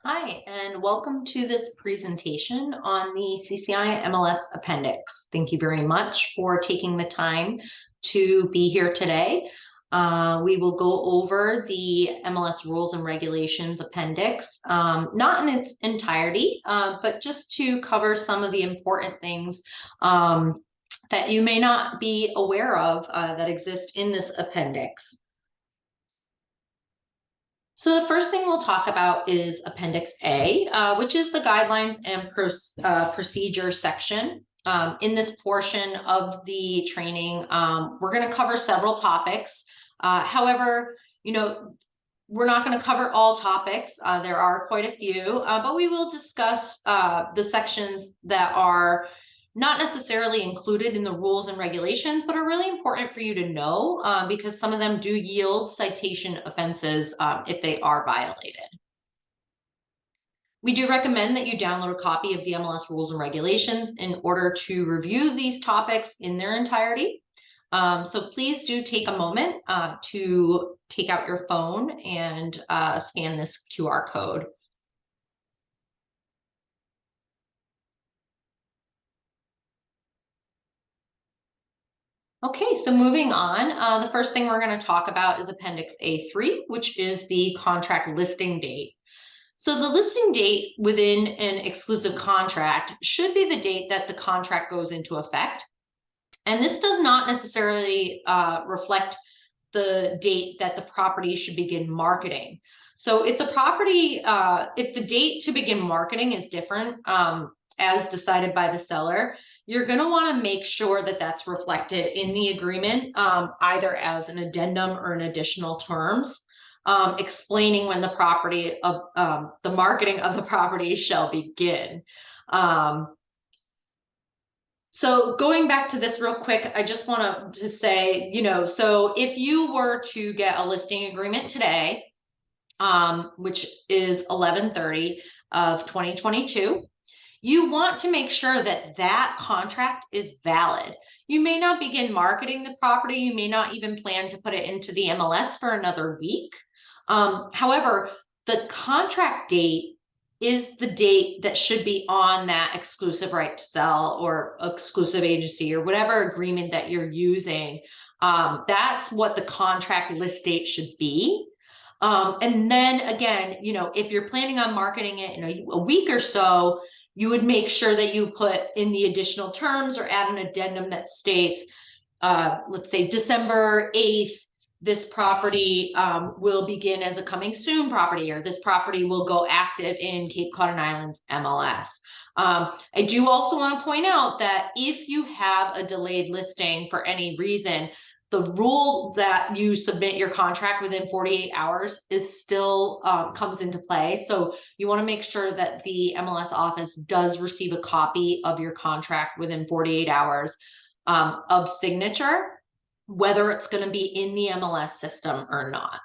Hi, and welcome to this presentation on the CCIMLS Appendix. Thank you very much for taking the time to be here today. We will go over the MLS Rules and Regulations Appendix, not in its entirety, but just to cover some of the important things that you may not be aware of that exist in this appendix. So the first thing we'll talk about is Appendix A, which is the guidelines and procedure section. In this portion of the training, we're going to cover several topics. However, we're not going to cover all topics. There are quite a few, but we will discuss the sections that are not necessarily included in the rules and regulations, but are really important for you to know because some of them do yield citation offenses if they are violated. We do recommend that you download a copy of the MLS rules and regulations in order to review these topics in their entirety. So please do take a moment to take out your phone and scan this QR code. Okay, so moving on, the first thing we're going to talk about is Appendix A3, which is the contract listing date. So the listing date within an exclusive contract should be the date that the contract goes into effect. And this does not necessarily reflect the date that the property should begin marketing. So if if the date to begin marketing is different as decided by the seller, you're going to want to make sure that that's reflected in the agreement, either as an addendum or an additional terms, explaining when the marketing of the property shall begin. So going back to this real quick, I just want to say, so if you were to get a listing agreement today, which is 11/30 of 2022, you want to make sure that that contract is valid. You may not begin marketing the property. You may not even plan to put it into the MLS for another week. However, the contract date is the date that should be on that exclusive right to sell or exclusive agency or whatever agreement that you're using. That's what the contract list date should be. And then again, if you're planning on marketing it in a week or so, you would make sure that you put in the additional terms or add an addendum that states, let's say December 8th, this property will begin as a coming soon property, or this property will go active in Cape Cod and Islands MLS. I do also want to point out that if you have a delayed listing for any reason, the rule that you submit your contract within 48 hours is still comes into play. So you want to make sure that the MLS office does receive a copy of your contract within 48 hours of signature, whether it's going to be in the MLS system or not.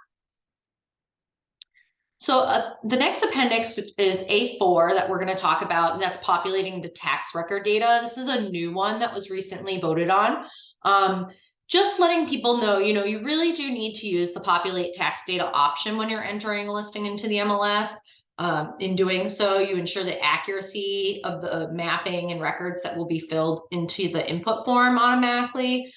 So the next appendix is A4 that we're going to talk about, and that's populating the tax record data. This is a new one that was recently voted on. Just letting people know, you really do need to use the populate tax data option when you're entering a listing into the MLS. In doing so, you ensure the accuracy of the mapping and records that will be filled into the input form automatically.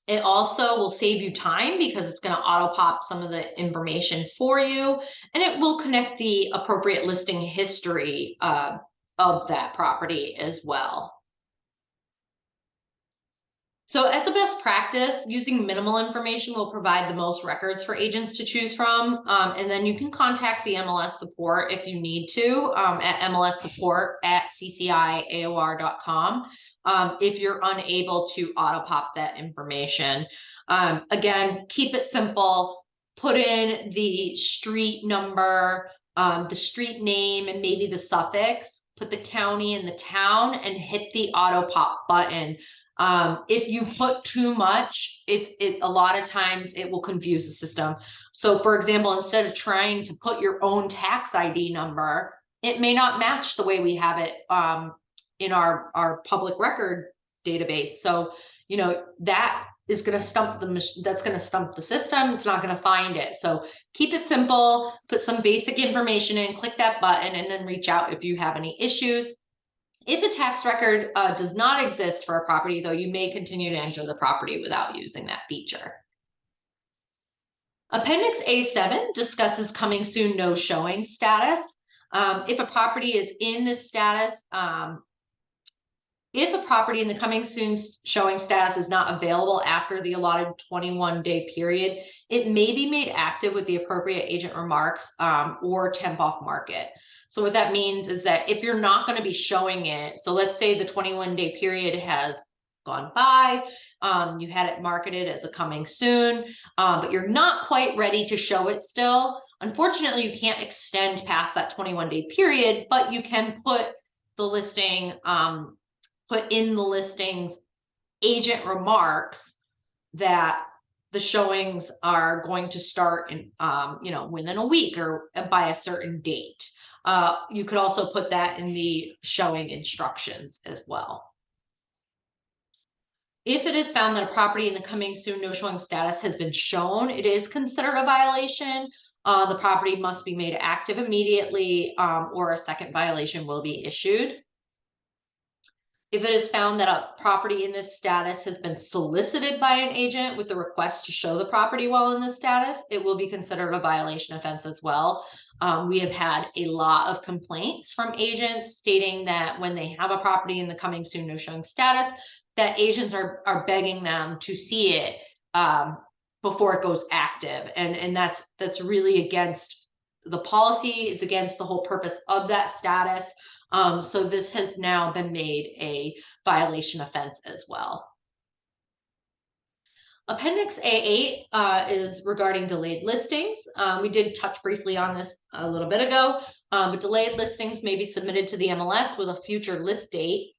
It also will save you time because it's going to auto pop some of the information for you, and it will connect the appropriate listing history of that property as well. So as a best practice, using minimal information will provide the most records for agents to choose from. And then you can contact the MLS support if you need to at mlssupport@cciaor.com if you're unable to auto pop that information. Again, keep it simple. Put in the street number, the street name, and maybe the suffix. Put the county and the town and hit the auto pop button. If you put too much, a lot of times it will confuse the system. So for example, instead of trying to put your own tax ID number, it may not match the way we have it in our public record database. So, that is going to stump that's going to stump the system. It's not going to find it. So keep it simple, put some basic information in, click that button, and then reach out if you have any issues. If a tax record does not exist for a property, though, you may continue to enter the property without using that feature. Appendix A7 discusses coming soon no showing status. If a property is in this status, if a property in the coming soon showing status is not available after the allotted 21-day period, it may be made active with the appropriate agent remarks or temp off market. So what that means is that if you're not going to be showing it, so let's say the 21-day period has gone by, you had it marketed as a coming soon, but you're not quite ready to show it still. Unfortunately, you can't extend past that 21-day period, but you can put the listing, put in the listings agent remarks that the showings are going to start in, within a week or by a certain date. You could also put that in the showing instructions as well. If it is found that a property in the coming soon no showing status has been shown, it is considered a violation. The property must be made active immediately, or a second violation will be issued. If it is found that a property in this status has been solicited by an agent with the request to show the property while in this status, it will be considered a violation offense as well. We have had a lot of complaints from agents stating that when they have a property in the coming soon no showing status, that agents are begging them to see it before it goes active. And that's really against the policy. It's against the whole purpose of that status. So this has now been made a violation offense as well. Appendix A8 is regarding delayed listings. We did touch briefly on this a little bit ago, but delayed listings may be submitted to the MLS with a future list date,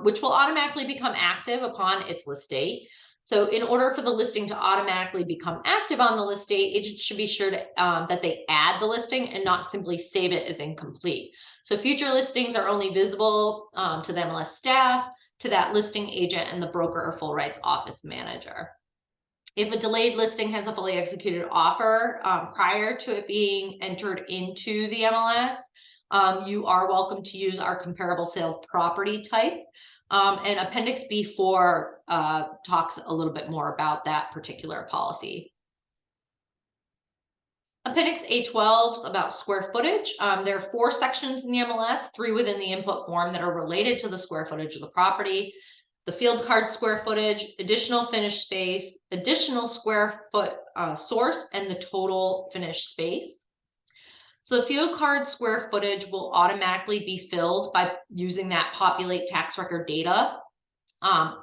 which will automatically become active upon its list date. So in order for the listing to automatically become active on the list date, agents should be sure to, that they add the listing and not simply save it as incomplete. So future listings are only visible to the MLS staff, to that listing agent, and the broker or full rights office manager. If a delayed listing has a fully executed offer prior to it being entered into the MLS, you are welcome to use our comparable sale property type. And Appendix B4 talks a little bit more about that particular policy. Appendix A12 is about square footage. There are 4 sections in the MLS, 3 within the input form that are related to the square footage of the property. The field card square footage, additional finished space, additional square foot source, and the total finished space. So the field card square footage will automatically be filled by using that populate tax record data.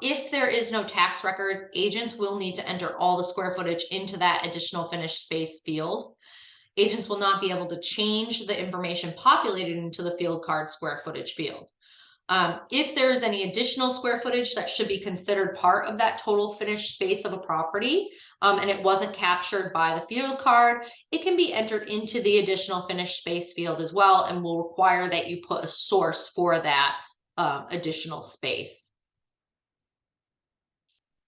If there is no tax record, agents will need to enter all the square footage into that additional finished space field. Agents will not be able to change the information populated into the field card square footage field. If there is any additional square footage that should be considered part of that total finished space of a property, and it wasn't captured by the field card, it can be entered into the additional finished space field as well, and will require that you put a source for that additional space.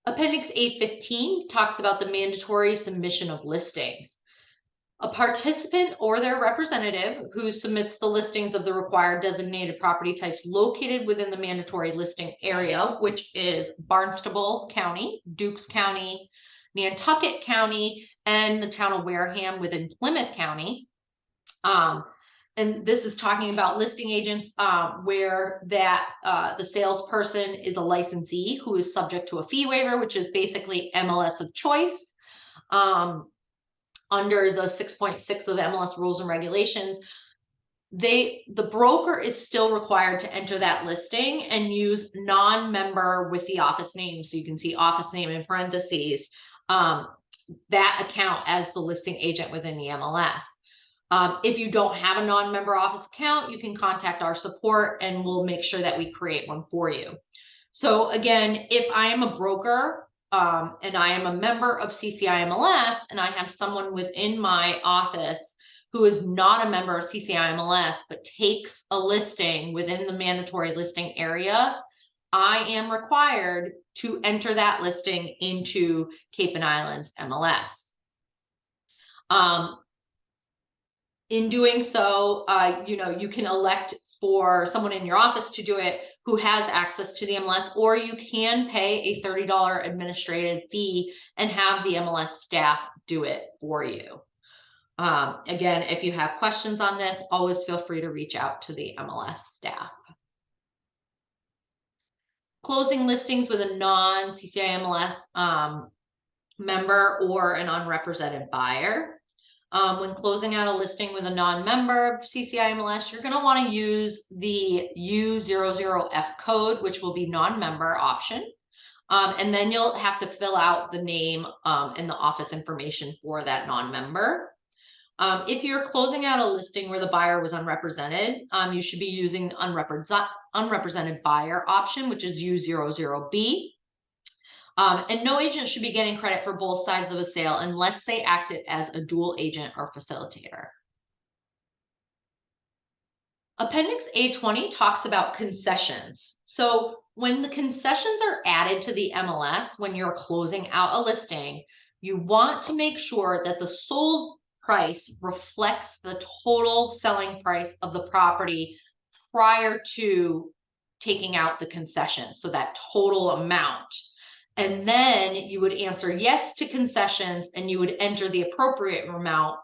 Appendix 815 talks about the mandatory submission of listings. A participant or their representative who submits the listings of the required designated property types located within the mandatory listing area, which is Barnstable County, Dukes County, Nantucket County, and the town of Wareham within Plymouth County. And this is talking about listing agents where the salesperson is a licensee who is subject to a fee waiver, which is basically MLS of choice. Under the 6.6 of the MLS rules and regulations, the broker is still required to enter that listing and use non-member with the office name. So you can see office name in parentheses, that account as the listing agent within the MLS. If you don't have a non-member office account, you can contact our support and we'll make sure that we create one for you. So again, if I am a broker, and I am a member of CCIMLS, and I have someone within my office who is not a member of CCIMLS, but takes a listing within the mandatory listing area, I am required to enter that listing into Cape and Islands MLS. In doing so, you can elect for someone in your office to do it who has access to the MLS, or you can pay a $30 administrative fee and have the MLS staff do it for you. Again, if you have questions on this, always feel free to reach out to the MLS staff. Closing listings with a non-CCIMLS member or an unrepresented buyer. When closing out a listing with a non-member of CCIMLS, you're going to want to use the U00F code, which will be non-member option. And then you'll have to fill out the name and the office information for that non-member. If you're closing out a listing where the buyer was unrepresented, you should be using the unrepresented buyer option, which is U00B. And no agent should be getting credit for both sides of a sale unless they acted as a dual agent or facilitator. Appendix A20 talks about concessions. So when the concessions are added to the MLS, when you're closing out a listing, you want to make sure that the sold price reflects the total selling price of the property prior to taking out the concession. So that total amount. And then you would answer yes to concessions and you would enter the appropriate amount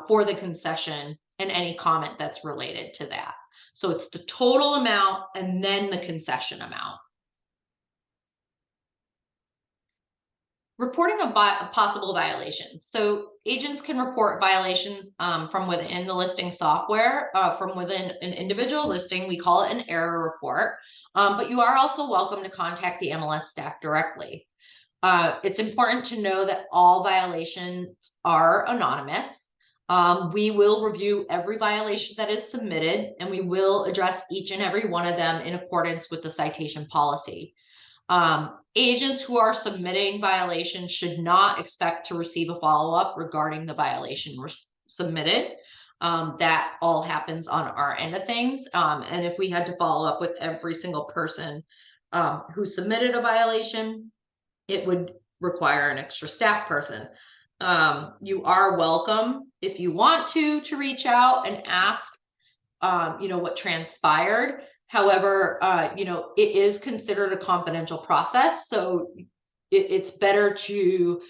for the concession and any comment that's related to that. So it's the total amount and then the concession amount. Reporting of possible violations. So agents can report violations from within the listing software, from within an individual listing. We call it an error report, but you are also welcome to contact the MLS staff directly. It's important to know that all violations are anonymous. We will review every violation that is submitted, and we will address each and every one of them in accordance with the citation policy. Agents who are submitting violations should not expect to receive a follow-up regarding the violation submitted. That all happens on our end of things. And if we had to follow up with every single person who submitted a violation, it would require an extra staff person. You are welcome, if you want to reach out and ask, what transpired. However, it is considered a confidential process, so it's better to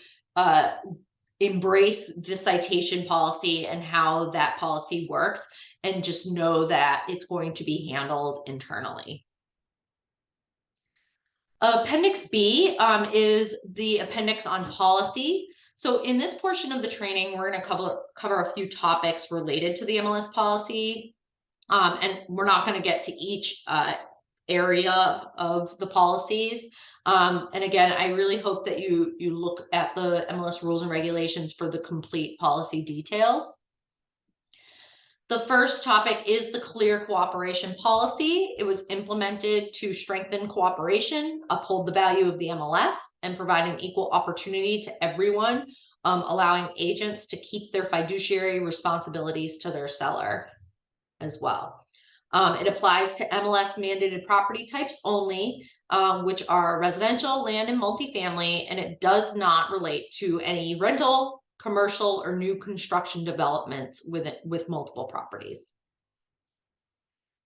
embrace the citation policy and how that policy works, and just know that it's going to be handled internally. Appendix B is the appendix on policy. So in this portion of the training, we're going to cover a few topics related to the MLS policy. And we're not going to get to each area of the policies. And again, I really hope that you look at the MLS rules and regulations for the complete policy details. The first topic is the clear cooperation policy. It was implemented to strengthen cooperation, uphold the value of the MLS, and provide an equal opportunity to everyone, allowing agents to keep their fiduciary responsibilities to their seller as well. It applies to MLS mandated property types only, which are residential, land, and multifamily, and it does not relate to any rental, commercial, or new construction developments with multiple properties.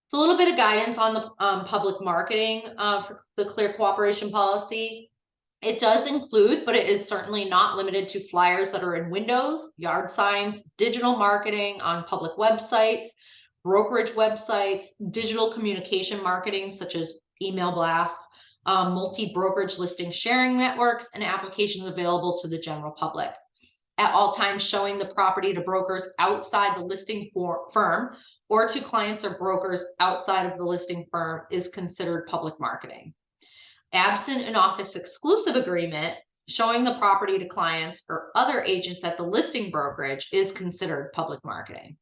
So a little bit of guidance on the public marketing for the clear cooperation policy. It does include, but it is certainly not limited to, flyers that are in windows, yard signs, digital marketing on public websites, brokerage websites, digital communication marketing such as email blasts, multi-brokerage listing sharing networks, and applications available to the general public. At all times, showing the property to brokers outside the listing firm or to clients or brokers outside of the listing firm is considered public marketing. Absent an office exclusive agreement, showing the property to clients or other agents at the listing brokerage is considered public marketing.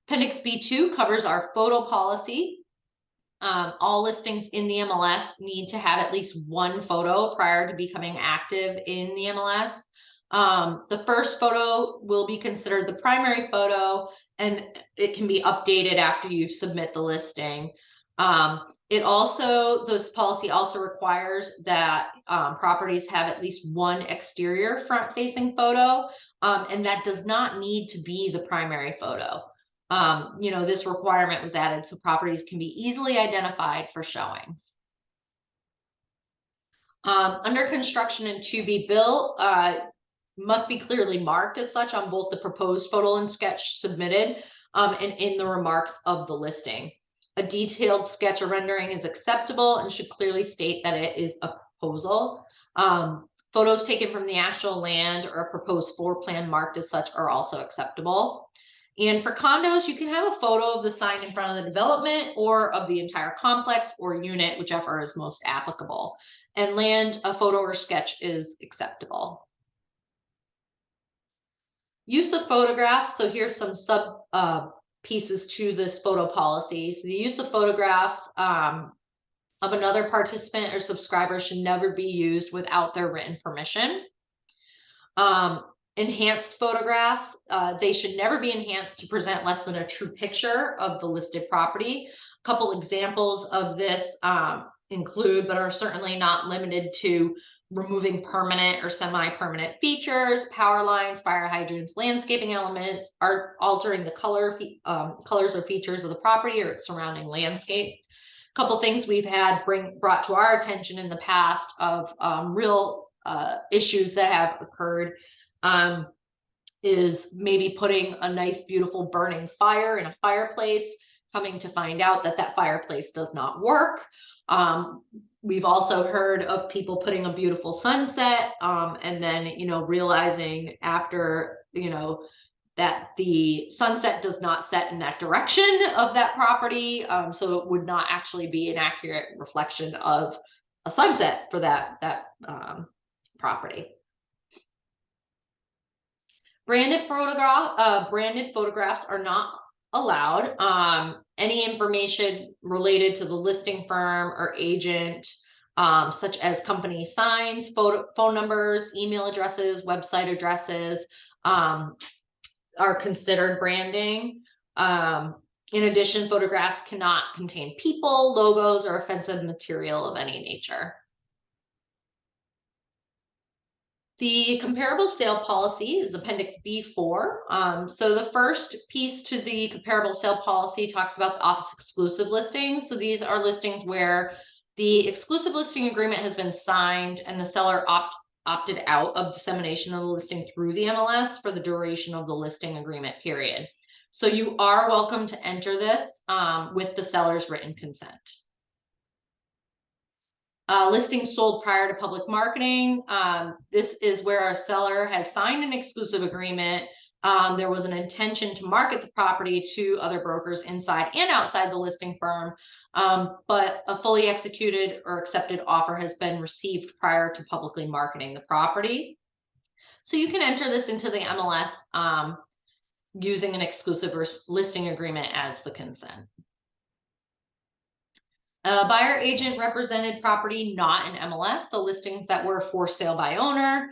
Appendix B2 covers our photo policy. All listings in the MLS need to have at least one photo prior to becoming active in the MLS. The first photo will be considered the primary photo, and it can be updated after you submit the listing. This policy also requires that properties have at least one exterior front-facing photo, and that does not need to be the primary photo. This requirement was added so properties can be easily identified for showings. Under construction and to be built, must be clearly marked as such on both the proposed photo and sketch submitted and in the remarks of the listing. A detailed sketch or rendering is acceptable and should clearly state that it is a proposal. Photos taken from the actual land or a proposed floor plan marked as such are also acceptable. And for condos, you can have a photo of the sign in front of the development or of the entire complex or unit, whichever is most applicable. And land, a photo or sketch is acceptable. Use of photographs. So here's some sub pieces to this photo policy. So the use of photographs of another participant or subscriber should never be used without their written permission. Enhanced photographs, they should never be enhanced to present less than a true picture of the listed property. A couple examples of this include, but are certainly not limited to, removing permanent or semi-permanent features, power lines, fire hydrants, landscaping elements, altering the colors or features of the property or its surrounding landscape. A couple things we've had brought to our attention in the past of real issues that have occurred is maybe putting a nice, beautiful burning fire in a fireplace, coming to find out that that fireplace does not work. We've also heard of people putting a beautiful sunset and then, realizing after, that the sunset does not set in that direction of that property. So it would not actually be an accurate reflection of a sunset for that property. Branded photographs are not allowed. Any information related to the listing firm or agent, such as company signs, phone numbers, email addresses, website addresses, are considered branding. In addition, photographs cannot contain people, logos, or offensive material of any nature. The comparable sale policy is Appendix B4. So the first piece to the comparable sale policy talks about the office exclusive listings. So these are listings where the exclusive listing agreement has been signed and the seller opted out of dissemination of the listing through the MLS for the duration of the listing agreement period. So you are welcome to enter this with the seller's written consent. Listings sold prior to public marketing. This is where a seller has signed an exclusive agreement. There was an intention to market the property to other brokers inside and outside the listing firm, but a fully executed or accepted offer has been received prior to publicly marketing the property. So you can enter this into the MLS using an exclusive listing agreement as the consent. Buyer agent represented property not in MLS, so listings that were for sale by owner,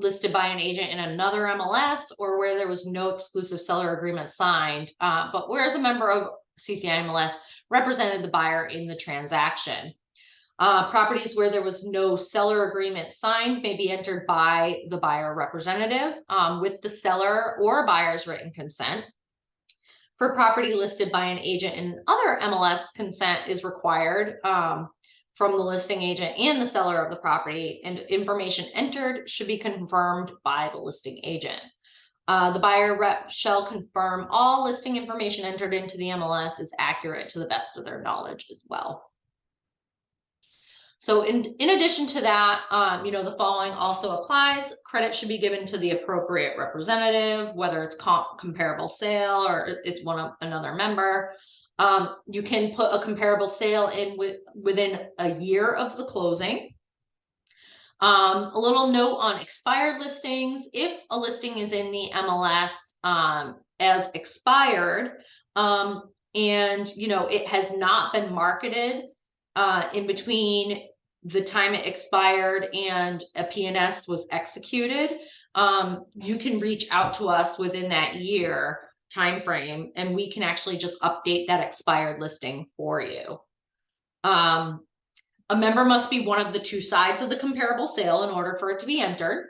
listed by an agent in another MLS, or where there was no exclusive seller agreement signed, but whereas a member of CCIMLS represented the buyer in the transaction. Properties where there was no seller agreement signed may be entered by the buyer representative with the seller or buyer's written consent. For property listed by an agent in other MLS, consent is required from the listing agent and the seller of the property, and information entered should be confirmed by the listing agent. The buyer rep shall confirm all listing information entered into the MLS is accurate to the best of their knowledge as well. So in addition to that, the following also applies. Credit should be given to the appropriate representative, whether it's comparable sale or it's another member. You can put a comparable sale in within a year of the closing. A little note on expired listings. If a listing is in the MLS as expired and it has not been marketed in between the time it expired and a P&S was executed, you can reach out to us within that year time frame, and we can actually just update that expired listing for you. A member must be one of the two sides of the comparable sale in order for it to be entered.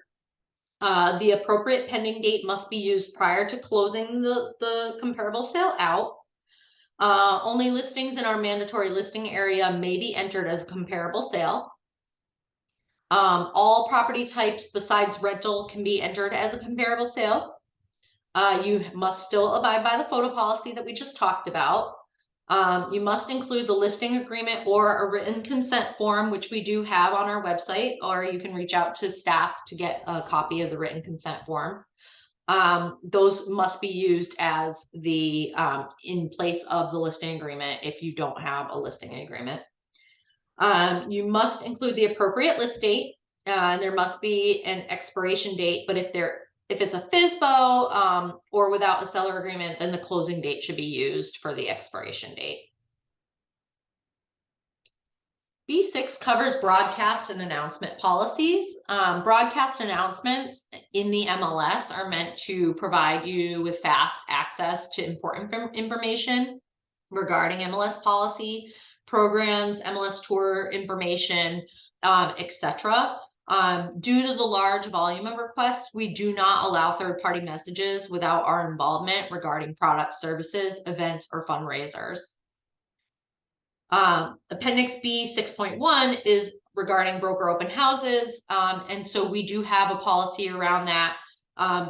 The appropriate pending date must be used prior to closing the comparable sale out. Only listings in our mandatory listing area may be entered as a comparable sale. All property types besides rental can be entered as a comparable sale. You must still abide by the photo policy that we just talked about. You must include the listing agreement or a written consent form, which we do have on our website, or you can reach out to staff to get a copy of the written consent form. Those must be used as the in place of the listing agreement if you don't have a listing agreement. You must include the appropriate list date. There must be an expiration date, but if it's a FSBO or without a seller agreement, then the closing date should be used for the expiration date. B6 covers broadcast and announcement policies. Broadcast announcements in the MLS are meant to provide you with fast access to important information regarding MLS policy, programs, MLS tour information, etc. Due to the large volume of requests, we do not allow third-party messages without our involvement regarding products, services, events, or fundraisers. Appendix B 6.1 is regarding broker open houses, and so we do have a policy around that.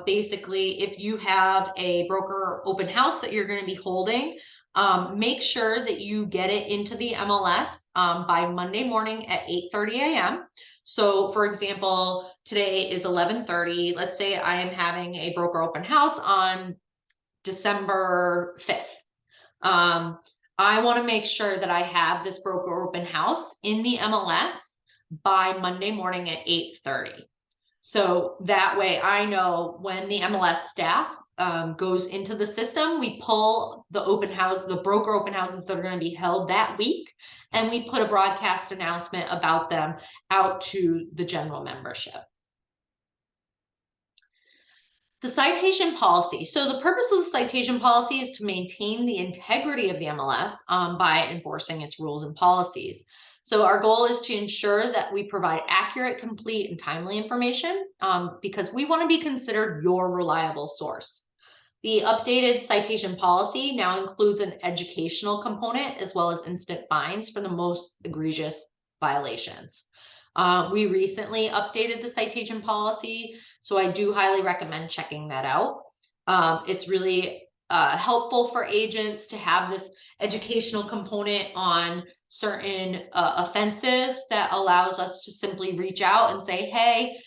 Basically, if you have a broker open house that you're going to be holding, make sure that you get it into the MLS by Monday morning at 8:30 a.m. So, for example, today is 11:30. Let's say I am having a broker open house on December 5th. I want to make sure that I have this broker open house in the MLS by Monday morning at 8:30. So that way I know when the MLS staff goes into the system, we pull the broker open houses that are going to be held that week, and we put a broadcast announcement about them out to the general membership. The citation policy. So the purpose of the citation policy is to maintain the integrity of the MLS by enforcing its rules and policies. So our goal is to ensure that we provide accurate, complete, and timely information because we want to be considered your reliable source. The updated citation policy now includes an educational component as well as instant fines for the most egregious violations. We recently updated the citation policy, so I do highly recommend checking that out. It's really helpful for agents to have this educational component on certain offenses that allows us to simply reach out and say, hey,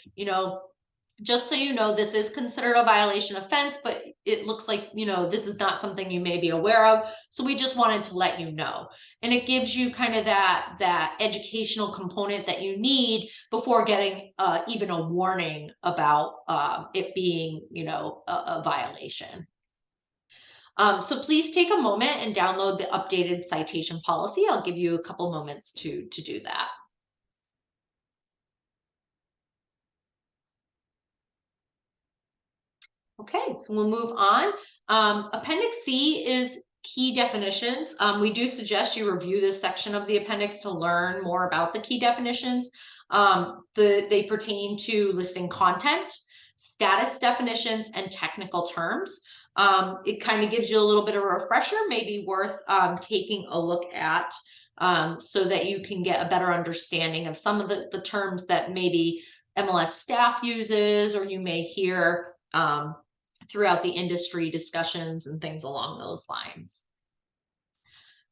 just so you know, this is considered a violation offense, but it looks like, this is not something you may be aware of. So we just wanted to let you know. And it gives you kind of that educational component that you need before getting even a warning about it being, a violation. So please take a moment and download the updated citation policy. I'll give you a couple moments to do that. Okay, so we'll move on. Appendix C is key definitions. We do suggest you review this section of the appendix to learn more about the key definitions. They pertain to listing content, status definitions, and technical terms. It kind of gives you a little bit of a refresher, maybe worth taking a look at so that you can get a better understanding of some of the terms that maybe MLS staff uses or you may hear throughout the industry discussions and things along those lines.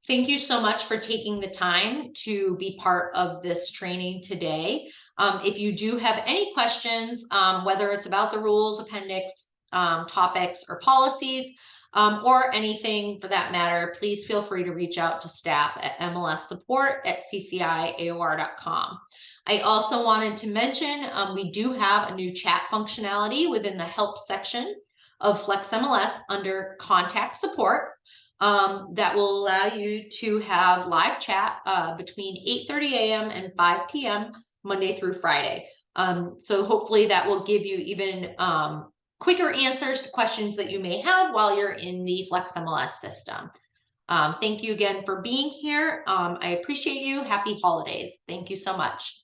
Thank you so much for taking the time to be part of this training today. If you do have any questions, whether it's about the rules, appendix, topics, or policies, or anything for that matter, please feel free to reach out to staff at mlssupport@cciaor.com. I also wanted to mention we do have a new chat functionality within the help section of Flex MLS under contact support that will allow you to have live chat between 8:30 a.m. and 5 p.m. Monday through Friday. So hopefully that will give you even quicker answers to questions that you may have while you're in the Flex MLS system. Thank you again for being here. I appreciate you. Happy holidays. Thank you so much.